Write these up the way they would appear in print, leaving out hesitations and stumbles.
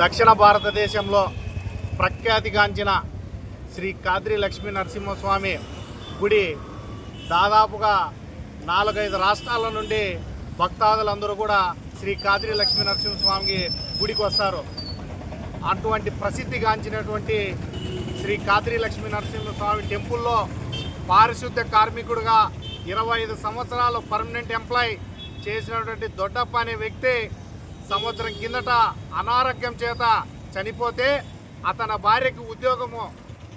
దక్షిణ భారతదేశంలో ప్రఖ్యాతిగాంచిన శ్రీ కాద్రి లక్ష్మీ నరసింహస్వామి గుడి దాదాపుగా 4-5 రాష్ట్రాల నుండి భక్తాదులందరూ కూడా శ్రీ కాద్రి లక్ష్మీ నరసింహస్వామికి గుడికి వస్తారు. అటువంటి ప్రసిద్ధిగాంచినటువంటి శ్రీ కాద్రి లక్ష్మీ నరసింహస్వామి టెంపుల్లో పారిశుద్ధ్య కార్మికుడిగా 25 సంవత్సరాలు పర్మనెంట్ ఎంప్లాయ్ చేసినటువంటి దొడ్డప్ప అనే వ్యక్తి సంవత్సరం కిందట అనారోగ్యం చేత చనిపోతే అతని భార్యకి ఉద్యోగము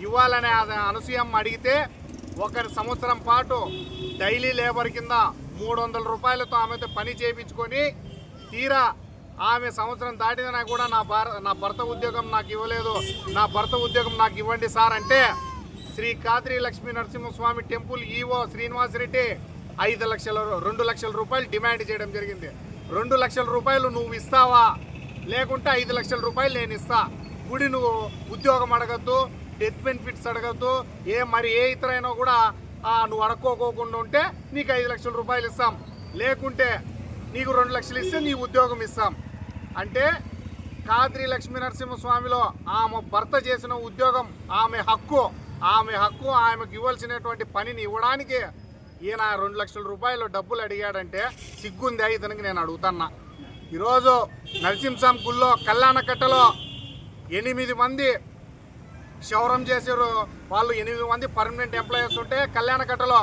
ఇవ్వాలనే అనసూయమ్మ అడిగితే 1 సంవత్సరం పాటు డైలీ లేబర్ కింద 300 రూపాయలతో ఆమెతో పని చేయించుకొని తీరా ఆమె సంవత్సరం దాటినా కూడా నా భర్త ఉద్యోగం నాకు ఇవ్వలేదు, నా భర్త ఉద్యోగం నాకు ఇవ్వండి సార్ అంటే శ్రీ కాద్రి లక్ష్మీ నరసింహస్వామి టెంపుల్ ఈవో శ్రీనివాసరెడ్డి 2 లక్షల రూపాయలు డిమాండ్ చేయడం జరిగింది. 2 లక్షల రూపాయలు నువ్వు ఇస్తావా, లేకుంటే 5 లక్షల రూపాయలు నేను ఇస్తా, గుడి నువ్వు ఉద్యోగం అడగద్దు, డెత్ బెనిఫిట్స్ అడగద్దు, ఏ ఇతరైనా కూడా నువ్వు అడుక్కోకుండా ఉంటే నీకు 5 లక్షల రూపాయలు ఇస్తాం, లేకుంటే నీకు 2 లక్షలు ఇస్తే నీ ఉద్యోగం ఇస్తాం అంటే కాద్రి లక్ష్మీ నరసింహస్వామిలో ఆమె భర్త చేసిన ఉద్యోగం ఆమె హక్కు, ఆమెకు ఇవ్వాల్సినటువంటి పనిని ఇవ్వడానికి ఈయన 2 లక్షల రూపాయలు డబ్బులు అడిగాడంటే సిగ్గుందా ఇతనికి నేను అడుగుతున్నా. ఈరోజు నరసింహస్వామి గుళ్ళో కళ్యాణకట్టలో 8 మంది క్షౌరం చేశారు. వాళ్ళు 8 మంది పర్మనెంట్ ఎంప్లాయీస్ ఉంటే కళ్యాణకట్టలో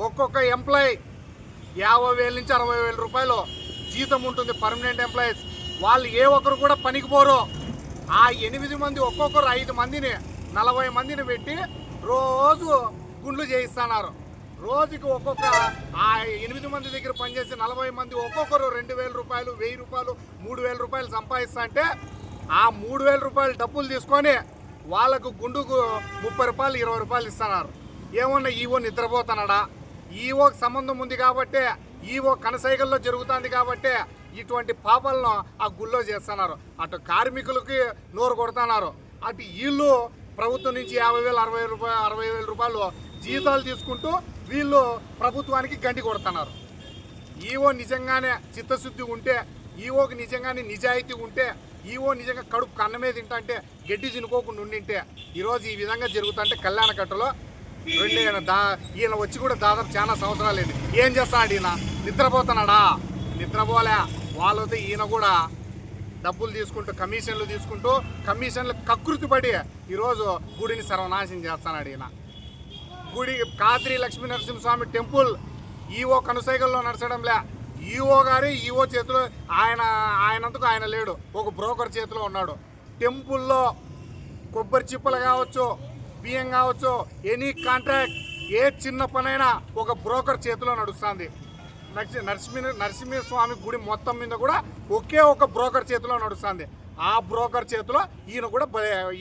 ఒక్కొక్క ఎంప్లాయీ 50,000 నుంచి 60,000 రూపాయలు జీతం ఉంటుంది పర్మనెంట్ ఎంప్లాయీస్. వాళ్ళు ఏ ఒక్కరు కూడా పనికి పోరు. ఆ 8 మంది ఒక్కొక్కరు 5 మందిని 40 మందిని పెట్టి రోజు గుండ్లు చేయిస్తున్నారు. రోజుకి ఒక్కొక్క ఆ 8 మంది దగ్గర పనిచేసి 40 మంది ఒక్కొక్కరు 2,000 రూపాయలు, 1,000 రూపాయలు, 3,000 రూపాయలు సంపాదిస్తా అంటే ఆ 3,000 రూపాయలు డబ్బులు తీసుకొని వాళ్ళకు గుండుకు 30 రూపాయలు, 20 రూపాయలు ఇస్తున్నారు. ఏమన్నా ఈవో నిద్రపోతున్నాడా? ఈవోకి సంబంధం ఉంది కాబట్టి, ఈవో కనసైగల్లో జరుగుతుంది కాబట్టి ఇటువంటి పాపాలను ఆ గుళ్ళో చేస్తున్నారు. అటు కార్మికులకి నోరు కొడుతున్నారు, అటు వీళ్ళు ప్రభుత్వం నుంచి 50,000, 60,000 రూపాయలు జీతాలు తీసుకుంటూ వీళ్ళు ప్రభుత్వానికి గండి కొడుతున్నారు. ఈవో నిజంగానే చిత్తశుద్ధి ఉంటే, ఈవోకి నిజంగానే నిజాయితీ ఉంటే, ఈవో నిజంగా కడుపు కన్నమే తింటే గడ్డి తినుకోకుండా ఉండింటే ఈరోజు ఈ విధంగా జరుగుతుంటే కళ్యాణకట్టలో ఈయన వచ్చి కూడా దాదాపు చాలా సంవత్సరాలు లేదు. ఏం చేస్తాడు ఈయన? నిద్రపోతున్నాడా? నిద్రపోలే. వాళ్ళతో ఈయన కూడా డబ్బులు తీసుకుంటూ కమిషన్లు కకృతిపడి ఈరోజు గుడిని సర్వనాశనం చేస్తున్నాడు ఈయన. గుడి కాద్రి లక్ష్మీ నరసింహస్వామి టెంపుల్ ఈవో కనుసైగల్లో నడచడంలే. ఈవో చేతిలో ఆయనందుకు ఆయన లేడు, ఒక బ్రోకర్ చేతిలో ఉన్నాడు. టెంపుల్లో కొబ్బరి చిప్పలు కావచ్చు, బియ్యం కావచ్చు, ఎనీ కాంట్రాక్ట్ ఏ చిన్న పనైనా ఒక బ్రోకర్ చేతిలో నడుస్తుంది. నరసింహస్వామి గుడి మొత్తం మీద కూడా ఒకే ఒక బ్రోకర్ చేతిలో నడుస్తుంది. ఆ బ్రోకర్ చేతిలో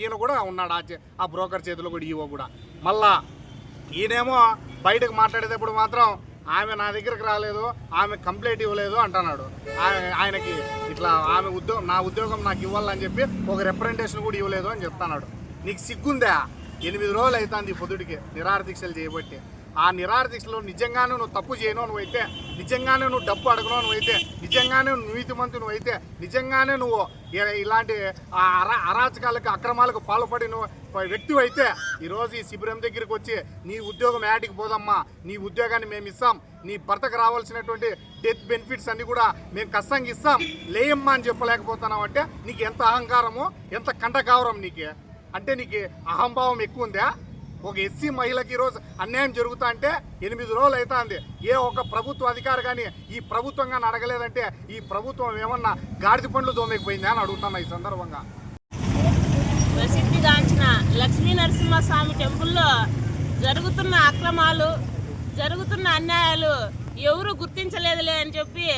ఈయన కూడా ఉన్నాడు. ఆ బ్రోకర్ చేతిలో కూడా ఈవో కూడా. మళ్ళా ఈయనేమో బయటకు మాట్లాడేటప్పుడు మాత్రం ఆమె నా దగ్గరికి రాలేదు, ఆమె కంప్లైంట్ ఇవ్వలేదు అంటున్నాడు. ఆయనకి ఇట్లా నా ఉద్యోగం నాకు ఇవ్వాలని చెప్పి ఒక రిప్రజెంటేషన్ కూడా ఇవ్వలేదు అని చెప్తున్నాడు. నీకు సిగ్గుందా? 8 రోజులు అవుతుంది పొద్దుడికి నిరాహార దీక్షలు చేయబట్టి. ఆ నిరాహార దీక్షలో నిజంగానే నువ్వు తప్పు చేయను నువ్వైతే, నిజంగానే నువ్వు డబ్బు అడగను నువ్వైతే, నిజంగానే నీతిమంతు నువ్వైతే, నిజంగానే నువ్వు ఇలాంటి అరాచకాలకు అక్రమాలకు పాల్పడిన వ్యక్తివి అయితే ఈరోజు ఈ శిబిరం దగ్గరికి వచ్చి నీ ఉద్యోగం యాటికి పోదమ్మా, నీ ఉద్యోగాన్ని మేము ఇస్తాం, నీ భర్తకు రావాల్సినటువంటి డెత్ బెనిఫిట్స్ అన్నీ కూడా మేము కష్టంగా ఇస్తాం, లేయమ్మా అని చెప్పలేకపోతున్నావు అంటే నీకు ఎంత అహంకారము, ఎంత కంటకావరం నీకు అంటే నీకు అహంభావం ఎక్కువ ఉందా? ఒక ఎస్సీ మహిళకి ఈరోజు అన్యాయం జరుగుతా అంటే 8 రోజులు అవుతుంది. ఏ ఒక్క ప్రభుత్వ అధికారి కానీ ఈ ప్రభుత్వం కానీ అడగలేదంటే ఈ ప్రభుత్వం ఏమన్నా గాడిద పండ్లు దోమేకపోయిందా అని అడుగుతున్నా ఈ సందర్భంగా. ప్రసిద్ధిగాంచిన లక్ష్మీ నరసింహస్వామి టెంపుల్లో జరుగుతున్న అక్రమాలు, జరుగుతున్న అన్యాయాలు ఎవరు గుర్తించలేదులే అని చెప్పి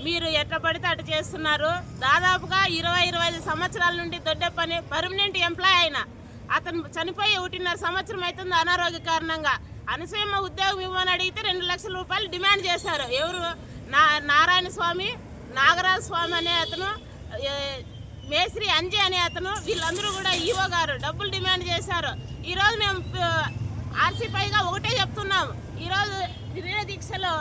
మీరు ఎట్లా పడితే అటు చేస్తున్నారు. దాదాపుగా 20-25 సంవత్సరాల నుండి దొడ్డప్పని పర్మనెంట్ ఎంప్లాయ్ అయిన అతను చనిపోయి 1.5 సంవత్సరం అవుతుంది అనారోగ్య కారణంగా. అనసూయమ్మ ఉద్యోగం ఇవ్వమని అడిగితే 2 లక్షల రూపాయలు డిమాండ్ చేశారు. ఎవరు? నారాయణ స్వామి, నాగరాజ స్వామి అనే అతను, మేస్త్రి అంజయ్ అనే అతను, వీళ్ళందరూ కూడా ఈవో గారు డబ్బులు డిమాండ్ చేశారు. ఈరోజు మేము ఆర్సీపైగా ఒకటే చెప్తున్నాం, ఈరోజు నిరాహార దీక్షలో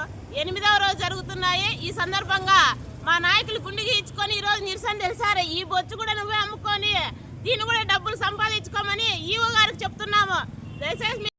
8వ రోజు జరుగుతున్నాయి. ఈ సందర్భంగా మా నాయకులు గుండెకి ఇచ్చుకొని ఈరోజు నిరసన తెలిసారు. ఈ బొచ్చు కూడా నువ్వే అమ్ముకొని దీన్ని కూడా డబ్బులు సంపాదించుకోమని ఈవో గారికి చెప్తున్నాము. దయచేసి